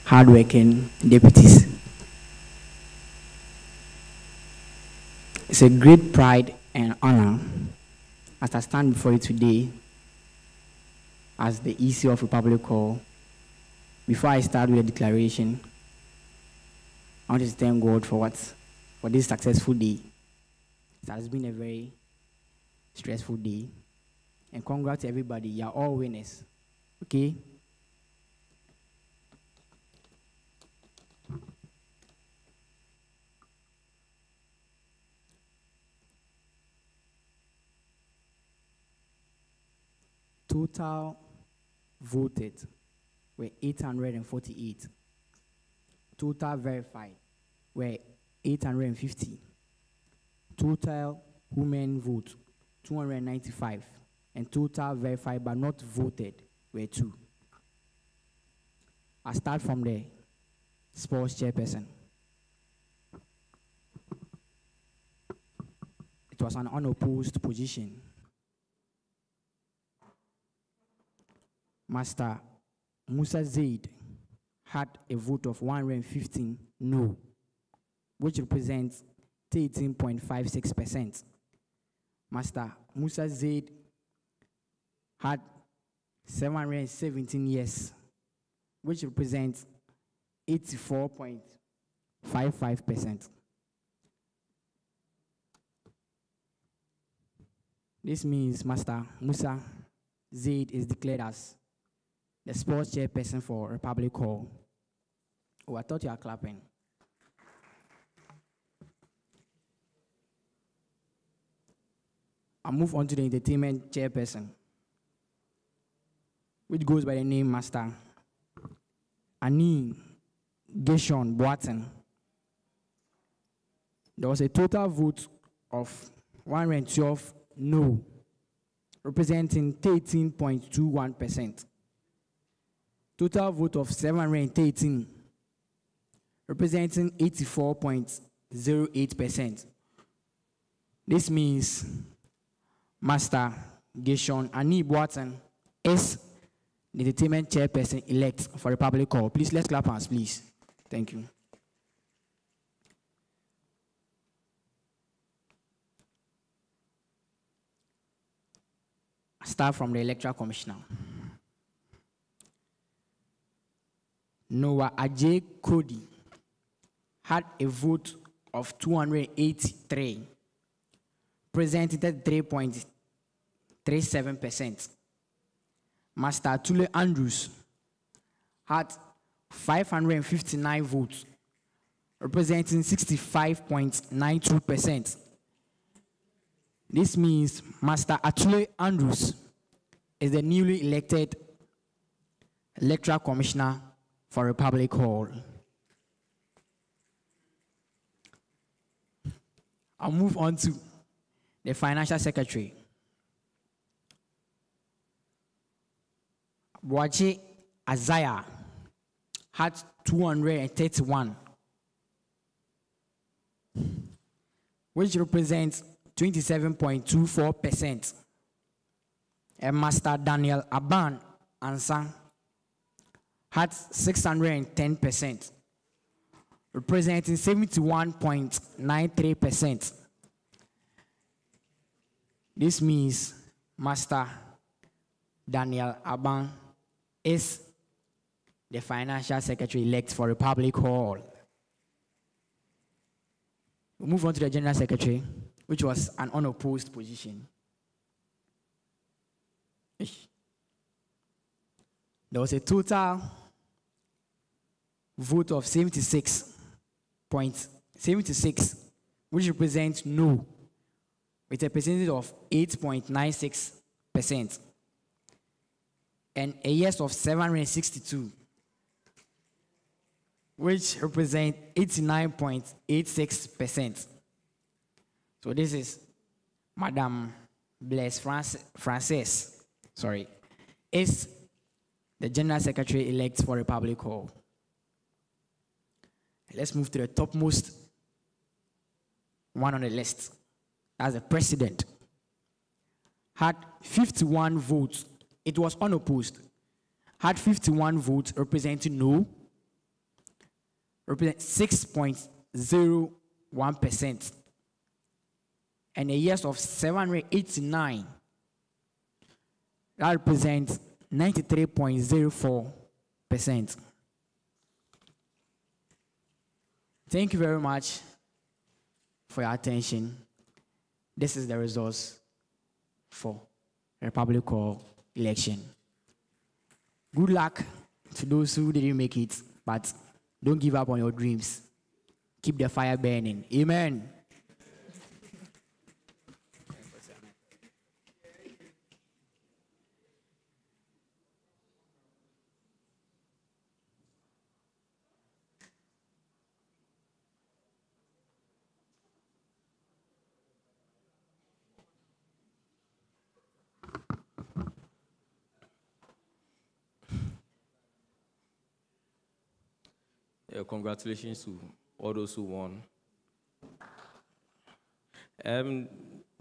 hardworking deputies. It's a great pride and honor as I stand before you today as the EC of Republic Hall. Before I start with the declaration, I want to thank God for this successful day. It has been a very stressful day. And congrats to everybody, you're all winners. Okay? Total voted were 848. Total verified were 850. Total women vote 295. And total verified but not voted were 2. I start from the sports chairperson. It was an unopposed position. Master Musa Zaid had a vote of 115 no, which represents 13.56%. Master Musa Zaid had 717 yes, which represents 84.55%. This means Master Musa Zaid is declared as the sports chairperson for Republic Hall. Oh, I thought you were clapping. I'll move on to the entertainment chairperson, which goes by the name Master Ani Geshon Boaten. There was a total vote of 112 no, representing 13.21%. Total vote of 713, representing 84.08%. This means Master Geshon Ani Boaten is the entertainment chairperson elect for Republic Hall. Please, let's clap hands, please. Thank you. I start from the Electoral Commissioner. Noah Ajay Cody had a vote of 283, presenting 3.37%. Master Tule Andrews had 559 votes, representing 65.92%. This means Master Atule Andrews is the newly elected Electoral Commissioner for Republic Hall. I'll move on to the Financial Secretary. Boache Azaya had 231, which represents 27.24%. And Master Daniel Aban Ansang had 610%, representing 71.93%. This means Master Daniel Aban is the Financial Secretary elect for Republic Hall. We'll move on to the General Secretary, which was an unopposed position. There was a total vote of 76.76, which represents no, with a percentage of 8.96%, and a yes of 762, which represents 89.86%. So this is Madame Blaise Frances, is the General Secretary elect for Republic Hall. Let's move to the topmost one on the list. That's the President. Had 51 votes. It was unopposed. Had 51 votes representing no, represents 6.01%. And the years of 789, that represents 93.04%. Thank you very much for your attention. This is the results for the Republic Hall election. Good luck to those who didn't make it, but don't give up on your dreams. Keep the fire burning. Amen. Congratulations to all those who won.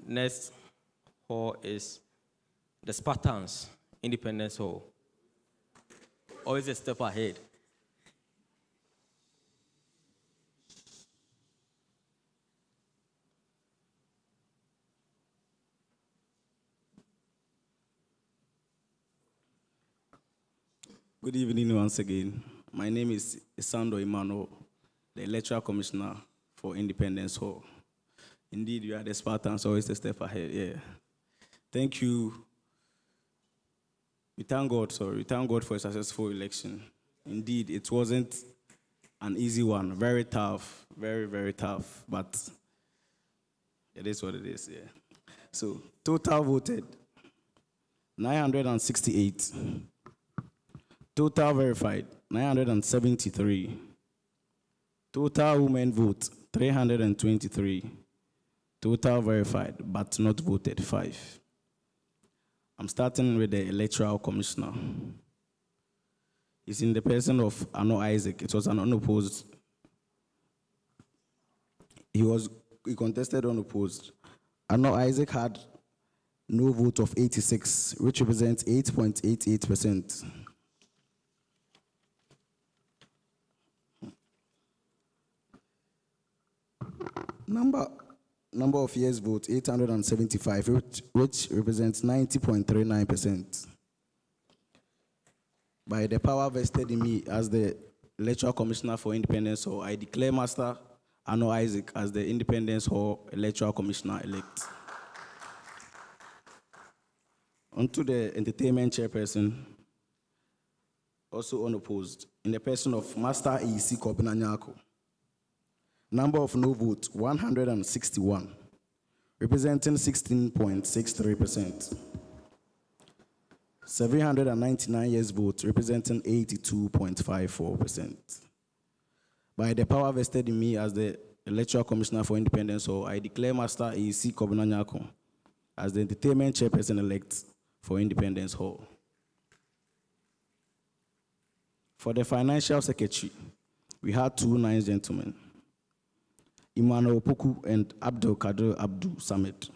Next hall is the Spartans, Independence Hall. Always a step ahead. Good evening once again. My name is Isando Emmanuel, the Electoral Commissioner for Independence Hall. Indeed, you are the Spartans, always a step ahead, yeah. Thank you. We thank God for a successful election. Indeed, it wasn't an easy one, very tough, very, very tough, but it is what it is, yeah. So, total voted, 968. Total verified, 973. Total women vote, 323. Total verified, but not voted, 5. I'm starting with the Electoral Commissioner. It's in the person of Ano Isaac. It was an unopposed. He contested unopposed. Ano Isaac had no vote of 86, which represents 8.88%. Number of yes votes, 875, which represents 90.39%. By the power vested in me as the Electoral Commissioner for Independence Hall, I declare Master Ano Isaac as the Independence Hall Electoral Commissioner-elect. On to the Entertainment Chairperson, also unopposed, in the person of Master E.C. Kobinanyako. Number of no votes, 161, representing 16.63%. 799 yes votes, representing 82.54%. By the power vested in me as the Electoral Commissioner for Independence Hall, I declare Master E.C. Kobinanyako as the Entertainment Chairperson-elect for Independence Hall. For the Financial Secretary, we had 2 nice gentlemen, Emmanuel Opoku and Abdul Kadir Abdul Samit.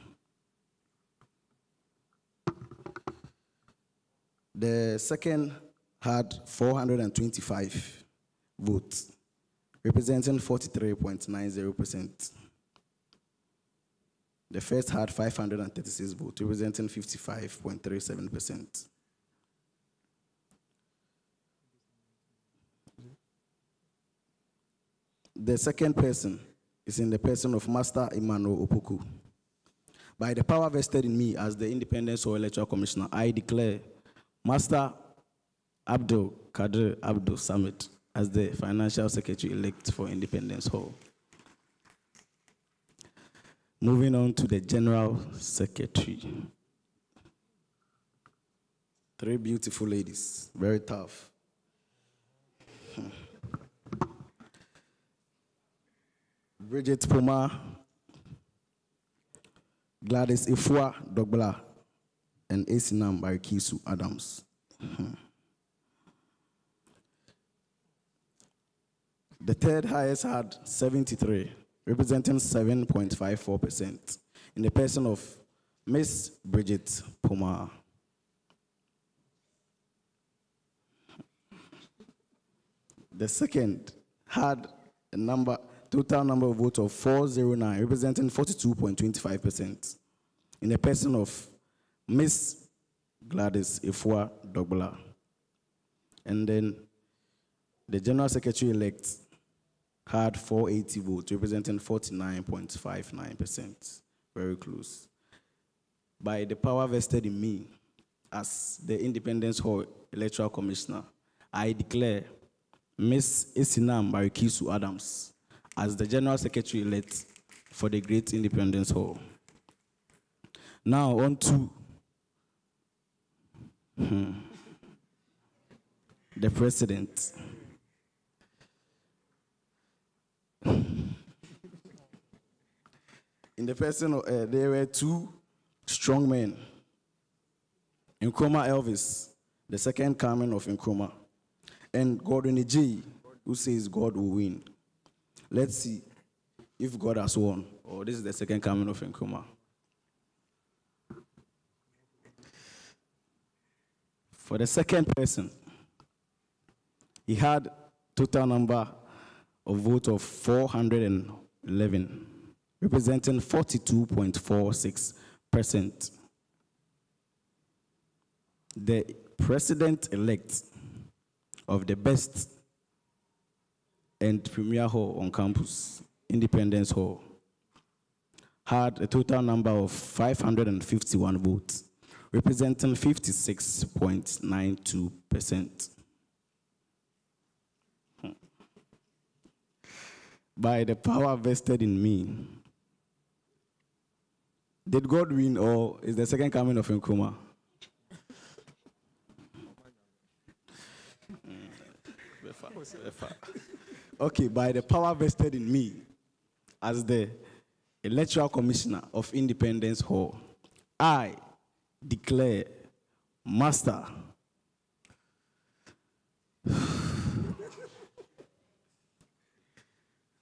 The second had 425 votes, representing 43.90%. The first had 536 votes, representing 55.37%. The second person is in the person of Master Emmanuel Opoku. By the power vested in me as the Independence Hall Electoral Commissioner, I declare Master Abdul Kadir Abdul Samit as the Financial Secretary-elect for Independence Hall. Moving on to the General Secretary. 3 beautiful ladies, very tough. Bridget Poma, Gladys Ifua Dogbala, and Esinam Barikisu Adams. The third highest had 73, representing 7.54%, in the person of Miss Bridget Poma. The second had total number of votes of 409, representing 42.25%, in the person of Miss Gladys Ifua Dogbala. And then the General Secretary-elect had 480 votes, representing 49.59%, very close. By the power vested in me as the Independence Hall Electoral Commissioner, I declare Ms. Isinam Marikisu Adams as the General Secretary-elect for the Great Independence Hall. Now on to the President. In the person, there were two strong men. Nkrumah Elvis, the second coming of Nkrumah, and Gordon Ejei, who says God will win. Let's see if God has won, or this is the second coming of Nkrumah. For the second person, he had total number of votes of 411, representing 42.46%. The president-elect of the best and premier hall on campus, Independence Hall, had a total number of 551 votes, representing 56.92%. By the power vested in me, did God win, or is the second coming of Nkrumah? Okay, by the power vested in me as the Electoral Commissioner of Independence Hall, I declare Master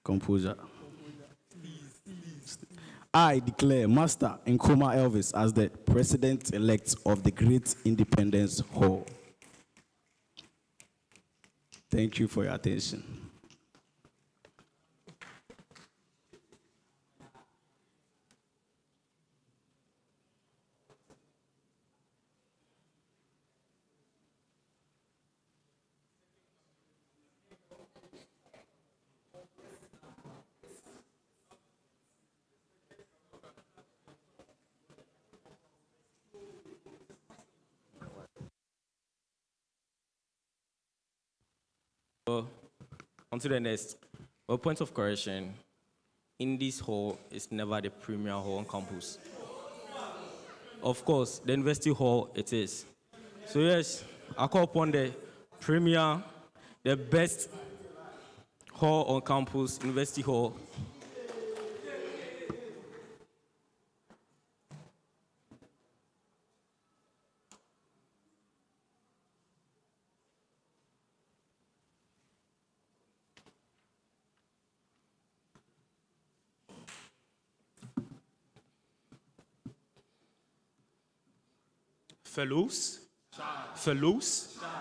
composure. I declare Master Nkrumah Elvis as the President-elect of the Great Independence Hall. Thank you for your attention. On to the next. Well, point of correction. In this hall is never the premier hall on campus. Of course, the university hall it is. So yes, I call upon the premier, the best hall on campus, university hall. Fellows,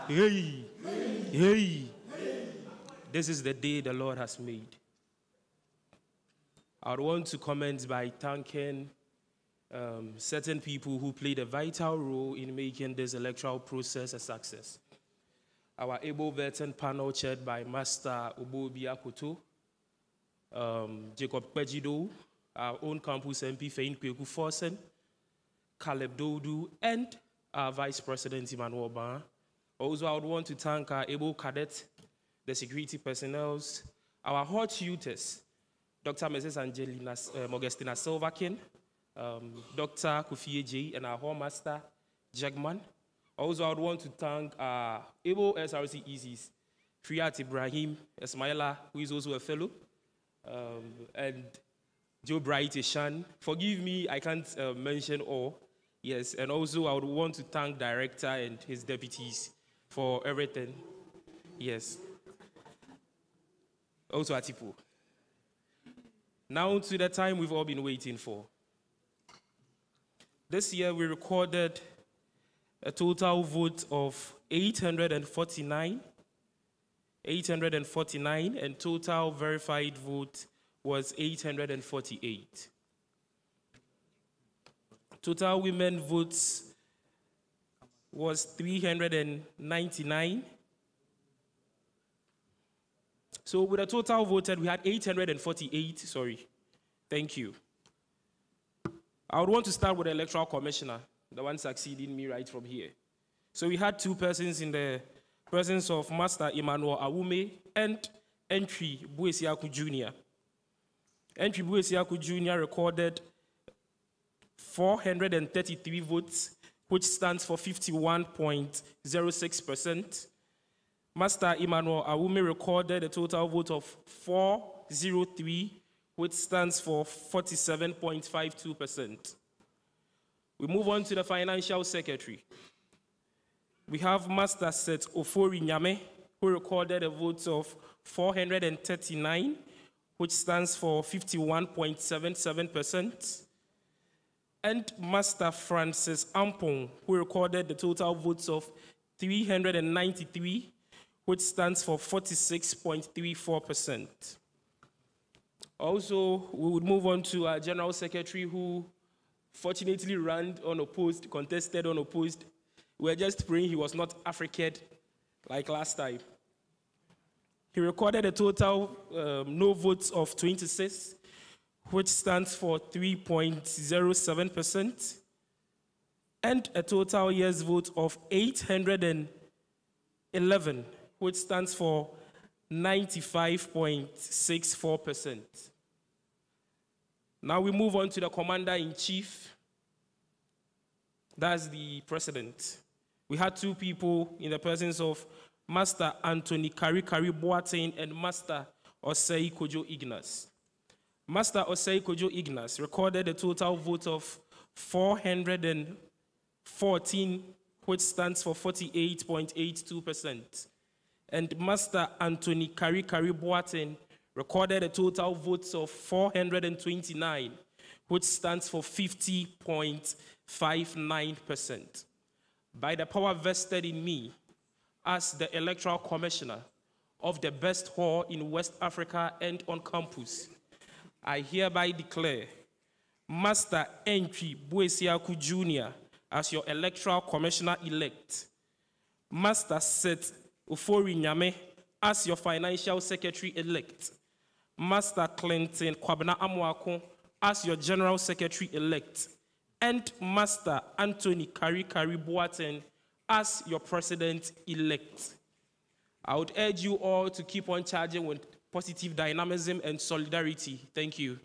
hey, this is the day the Lord has made. I would want to comment by thanking certain people who played a vital role in making this electoral process a success. Our able veteran panel chaired by Master Obobi Akoto, Jacob Kwejido, our own campus MP Fein Kweku Forsen, Caleb Dodu, and our Vice President Emmanuel Ban. Also, I would want to thank our able cadet, the security personnel, our hot tutors, Dr. Mrs. Angelina Mogestina Silvakin, Dr. Kofi Ejei, and our hall master, Jagman. Also, I would want to thank our able SRC ECs, Friat Ibrahim Esmaila, who is also a fellow, and Joe Bright Ishan. Forgive me, I can't mention all. Yes, and also I would want to thank Director and his deputies for everything. Yes. Also Atipu. Now to the time we've all been waiting for. This year we recorded a total vote of 849, 849, and total verified vote was 848. Total women votes was 399. So with a total voted, we had 848, sorry. Thank you. I would want to start with the electoral commissioner, the one succeeding me right from here. So we had two persons in the presence of Master Emmanuel Awume and Entry Buesiaku Jr. Entry Buesiaku Jr. recorded 433 votes, which stands for 51.06%. Master Emmanuel Awume recorded a total vote of 403, which stands for 47.52%. We move on to the financial secretary. We have Master Seth Ofori Nyame, who recorded a vote of 439, which stands for 51.77%. And Master Francis Ampong, who recorded the total votes of 393, which stands for 46.34%. Also, we would move on to our General Secretary, who fortunately ran unopposed, contested unopposed. We were just praying he was not African like last time. He recorded a total no votes of 26, which stands for 3.07%, and a total yes vote of 811, which stands for 95.64%. Now we move on to the Commander-in-Chief. That's the President. We had two people in the presence of Master Anthony Kari Boateng and Master Osei Kojo Ignas. Master Osei Kojo Ignas recorded a total vote of 414, which stands for 48.82%. And Master Anthony Kari Boateng recorded a total votes of 429, which stands for 50.59%. By the power vested in me as the Electoral Commissioner of the best hall in West Africa and on campus, I hereby declare Master Entry Buesiaku Jr. as your Electoral Commissioner-elect, Master Seth Ofori Nyame as your Financial Secretary-elect, Master Clinton Kwabena Amoako as your General Secretary-elect, and Master Anthony Kari Boateng as your President-elect. I would urge you all to keep on charging with positive dynamism and solidarity. Thank you.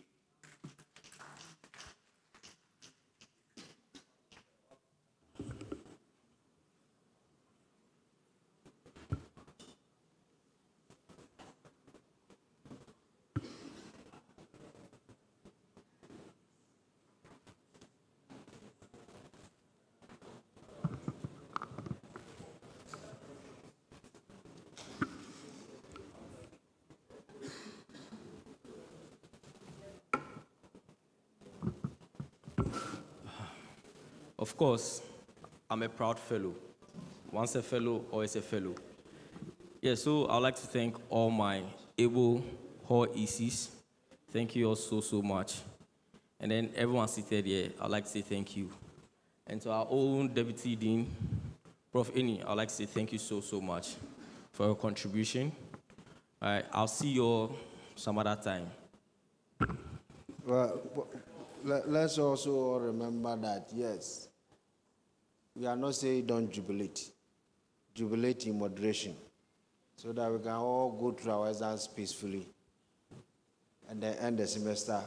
Of course, I'm a proud fellow. Once a fellow, always a fellow. Yeah, so I'd like to thank all my able hall ECs. Thank you all so much. And then everyone seated here, I'd like to say thank you. And to our own Deputy Dean, Prof. Eni, I'd like to say thank you so much for your contribution. All right, I'll see you all some other time. Well, let's also remember that, yes, we are not saying don't jubilate. Jubilate in moderation, so that we can all go through our exams peacefully and then end the semester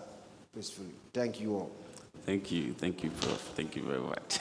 peacefully. Thank you all. Thank you, Prof. Thank you very much.